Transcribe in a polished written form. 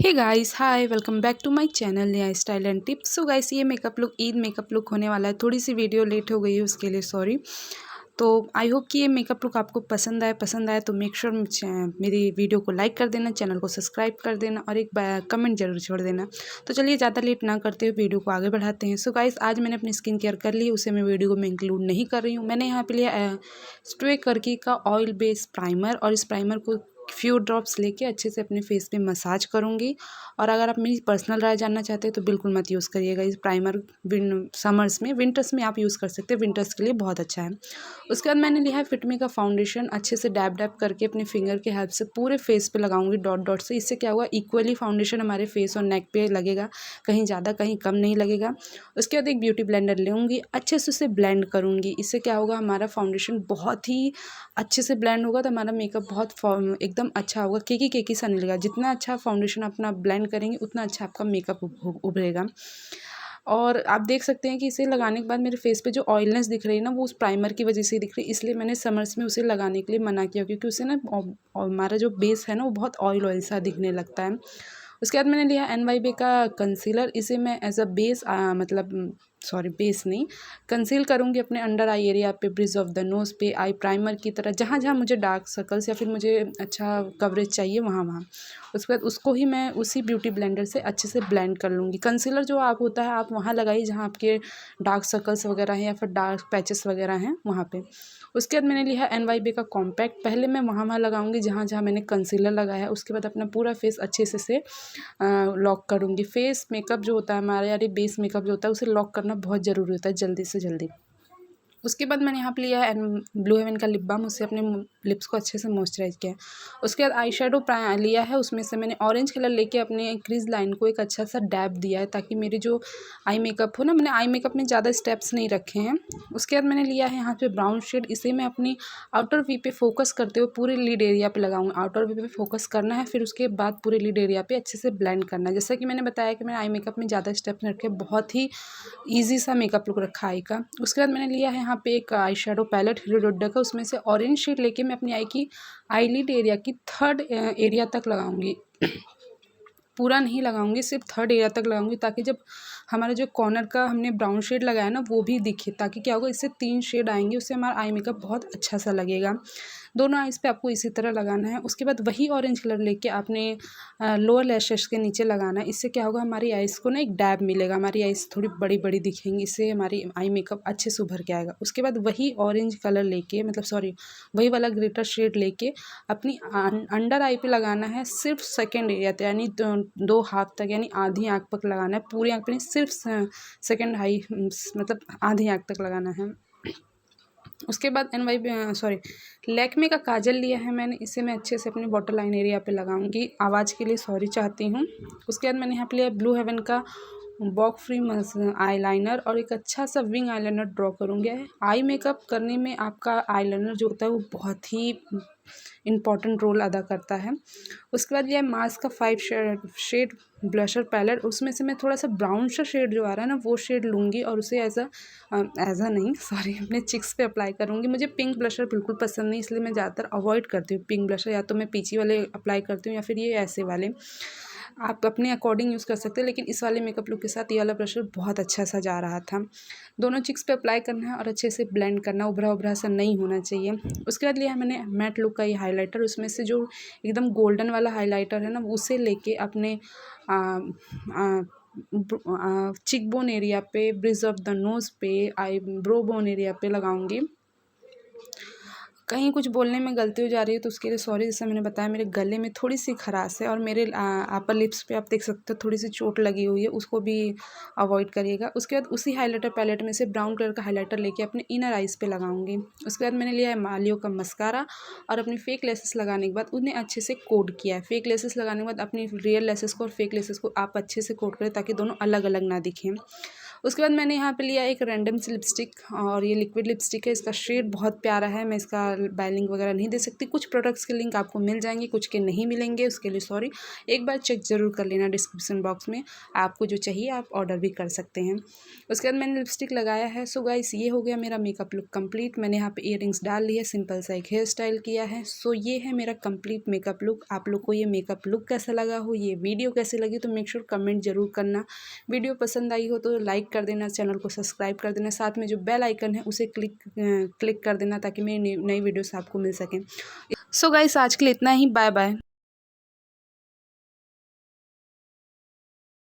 Hey guys, hi, welcome back to my channel Naya style and tips. So guys, ये makeup look Eid makeup look होने वाला है। थोड़ी सी video late हो गई है, उसके लिए सॉरी। तो आई होप कि ये मेकअप लुक आपको पसंद आए तो मेक श्योर मेरी वीडियो को लाइक कर देना, चैनल को सब्सक्राइब कर देना और एक कमेंट जरूर छोड़ देना। तो चलिए ज़्यादा लेट ना करते हुए वीडियो को आगे बढ़ाते हैं। सो गाइस, आज मैंने अपनी स्किन केयर कर ली, उसे मैं वीडियो में इंक्लूड नहीं कर रही हूँ। मैंने यहाँ पे लिया स्ट्रे करकी का ऑयल बेस्ड प्राइमर, और इस प्राइमर को फ्यू ड्रॉप्स लेके अच्छे से अपने फेस पे मसाज करूँगी। और अगर आप मेरी पर्सनल राय जानना चाहते हैं तो बिल्कुल मत यूज़ करिएगा इस प्राइमर समर्स में। विंटर्स में आप यूज़ कर सकते हैं, विंटर्स के लिए बहुत अच्छा है। उसके बाद मैंने लिया है फिटमी का फाउंडेशन, अच्छे से डैब डैब करके अपने फिंगर के हेल्प से पूरे फेस पे लगाऊंगी डॉट डॉट से। इससे क्या होगा, इक्वली फाउंडेशन हमारे फेस और नेक पे लगेगा, कहीं ज़्यादा कहीं कम नहीं लगेगा। उसके बाद एक ब्यूटी ब्लेंडर लूँगी, अच्छे से उसे ब्लेंड करूँगी। इससे क्या होगा, हमारा फाउंडेशन बहुत ही अच्छे से ब्लेंड होगा तो हमारा मेकअप बहुत एकदम अच्छा होगा, केकी सा नहीं लगेगा। जितना अच्छा फाउंडेशन अपना ब्लेंड करेंगे उतना अच्छा आपका मेकअप उभरेगा। और आप देख सकते हैं कि इसे लगाने के बाद मेरे फेस पे जो ऑयलनेस दिख रही है ना, वो उस प्राइमर की वजह से ही दिख रही है। इसलिए मैंने समर्स में उसे लगाने के लिए मना किया, क्योंकि उसे ना हमारा जो बेस है ना वो बहुत ऑयल सा दिखने लगता है। उसके बाद मैंने लिया NYB का कंसीलर। इसे मैं एज अ बेस मतलब सॉरी बेस नहीं, कंसील करूँगी अपने अंडर आई एरिया पे, ब्रिज ऑफ द नोज़ पे, आई प्राइमर की तरह, जहाँ जहाँ मुझे डार्क सर्कल्स या फिर मुझे अच्छा कवरेज चाहिए वहाँ वहाँ। उसके बाद उसको ही मैं उसी ब्यूटी ब्लेंडर से अच्छे से ब्लेंड कर लूँगी। कंसीलर जो आप होता है आप वहाँ लगाइए जहाँ आपके डार्क सर्कल्स वगैरह हैं या फिर डार्क पैचेस वगैरह हैं वहाँ पे। उसके बाद मैंने लिया है NYB का कॉम्पैक्ट। पहले मैं वहाँ लगाऊंगी जहाँ जहाँ मैंने कंसीलर लगाया है। उसके बाद अपना पूरा फेस अच्छे से लॉक करूँगी। फेस मेकअप जो होता है हमारा, यानी बेस मेकअप जो होता है, उसे लॉक करना बहुत ज़रूरी होता है जल्दी से जल्दी। उसके बाद मैंने यहाँ पे लिया है ब्लू हेवन का लिप बाम, उससे अपने लिप्स को अच्छे से मॉइस्चराइज किया है। उसके बाद आई शेडो लिया है, उसमें से मैंने ऑरेंज कलर लेके अपने क्रीज लाइन को एक अच्छा सा डैब दिया है, ताकि मेरी जो आई मेकअप हो ना, मैंने आई मेकअप में ज़्यादा स्टेप्स नहीं रखे हैं। उसके बाद मैंने लिया है यहाँ पे ब्राउन शेड, इसे मैं अपनी आउटर वी पे फोकस करते हुए पूरे लिड एरिया पे लगाऊंगी। आउटर वी पे फोकस करना है, फिर उसके बाद पूरे लिड एरिया पे अच्छे से ब्लेंड करना है। जैसा कि मैंने बताया कि मैंने आई मेकअप में ज़्यादा स्टेप्स नहीं रखे, बहुत ही ईजी सा मेकअप लुक रखा आई का। उसके बाद मैंने लिया है यहाँ पे एक आई शेडो पैलेट हीरो डोडा का, उसमें से ऑरेंज शेड लेके मैं अपनी आई की आईलिड एरिया की थर्ड एरिया तक लगाऊंगी। पूरा नहीं लगाऊंगी, सिर्फ थर्ड एरिया तक लगाऊंगी, ताकि जब हमारा जो कॉर्नर का हमने ब्राउन शेड लगाया ना वो भी दिखे, ताकि क्या होगा, इससे 3 शेड आएंगे, उससे हमारा आई मेकअप बहुत अच्छा सा लगेगा। दोनों आइज़ पे आपको इसी तरह लगाना है। उसके बाद वही ऑरेंज कलर लेके आपने लोअर लैशेस के नीचे लगाना है। इससे क्या होगा, हमारी आइज़ को ना एक डैब मिलेगा, हमारी आइज़ थोड़ी बड़ी बड़ी दिखेंगी, इससे हमारी आई मेकअप अच्छे से उभर के आएगा। उसके बाद वही ऑरेंज कलर लेके, मतलब सॉरी वही वाला ग्लिटर शेड लेके अपनी अंडर आई पे लगाना है, सिर्फ सेकेंड एरिया तक, यानी 2 हाथ तक, यानी आधी आँख तक लगाना है। पूरी आँख पे नहीं, सिर्फ सेकेंड हाई मतलब आधी आँख तक लगाना है। उसके बाद लैक्मे का काजल लिया है मैंने, इसे मैं अच्छे से अपने वाटर लाइन एरिया पे लगाऊंगी। आवाज़ के लिए सॉरी चाहती हूँ। उसके बाद मैंने यहाँ पे लिया ब्लू हेवन का बॉक फ्री आईलाइनर, और एक अच्छा सा विंग आईलाइनर ड्रॉ करूँगी। आई मेकअप करने में आपका आईलाइनर जो होता है वो बहुत ही इम्पॉर्टेंट रोल अदा करता है। उसके बाद लिया मास्क का 5 शेड ब्लशर पैलेट, उसमें से मैं थोड़ा सा ब्राउन सा शेड जो आ रहा है ना वो शेड लूँगी, और उसे एज अ नहीं सॉरी अपने चिक्स पे अप्लाई करूँगी। मुझे पिंक ब्लशर बिल्कुल पसंद नहीं, इसलिए मैं ज़्यादातर अवॉइड करती हूँ पिंक ब्लशर। या तो मैं पीची वाले अप्लाई करती हूँ या फिर ये ऐसे वाले, आप अपने अकॉर्डिंग यूज़ कर सकते हैं। लेकिन इस वाले मेकअप लुक के साथ ये वाला ब्लशर बहुत अच्छा सा जा रहा था। दोनों चिक्स पे अप्लाई करना है और अच्छे से ब्लेंड करना, उभरा उभरा सा नहीं होना चाहिए। उसके बाद लिया है मैंने मैट लुक का ये हाइलाइटर, उसमें से जो एकदम गोल्डन वाला हाइलाइटर है ना, उसे लेके अपने चिक बोन एरिया पे, ब्रिज ऑफ द नोज़ पे, आई ब्रो बोन एरिया पे लगाऊंगी। कहीं कुछ बोलने में गलती हो जा रही है तो उसके लिए सॉरी। जैसे मैंने बताया, मेरे गले में थोड़ी सी खराश है और मेरे अपर लिप्स पे आप देख सकते हो थोड़ी सी चोट लगी हुई है, उसको भी अवॉइड करिएगा। उसके बाद उसी हाइलाइटर पैलेट में से ब्राउन कलर का हाइलाइटर लेके अपने इनर आइज़ पे लगाऊंगी। उसके बाद मैंने लिया है मालियो का मस्कारा, और अपनी फेक लेसेस लगाने के बाद उन्हें अच्छे से कोट किया है। फेक लेसेस लगाने के बाद अपनी रियल लेसेस को और फेक लेसेस को आप अच्छे से कोट करें, ताकि दोनों अलग अलग ना दिखें। उसके बाद मैंने यहाँ पे लिया एक रैंडम सी लिपस्टिक, और ये लिक्विड लिपस्टिक है। इसका शेड बहुत प्यारा है। मैं इसका बाय लिंक वगैरह नहीं दे सकती, कुछ प्रोडक्ट्स के लिंक आपको मिल जाएंगे, कुछ के नहीं मिलेंगे, उसके लिए सॉरी। एक बार चेक ज़रूर कर लेना डिस्क्रिप्शन बॉक्स में, आपको जो चाहिए आप ऑर्डर भी कर सकते हैं। उसके बाद मैंने लिपस्टिक लगाया है। सो गाइस ये हो गया मेरा मेकअप लुक कंप्लीट। मैंने यहाँ पे इयररिंग्स डाल ली है, सिंपल सा एक हेयर स्टाइल किया है। सो ये है मेरा कंप्लीट मेकअप लुक। आप लोग को ये मेकअप लुक कैसा लगा हो, ये वीडियो कैसी लगी, तो मेक श्योर कमेंट जरूर करना। वीडियो पसंद आई हो तो लाइक कर देना, चैनल को सब्सक्राइब कर देना, साथ में जो बेल आइकन है उसे क्लिक कर देना ताकि मेरी नई वीडियोस आपको मिल सकें। सो गाइस आज के लिए इतना ही, बाय बाय।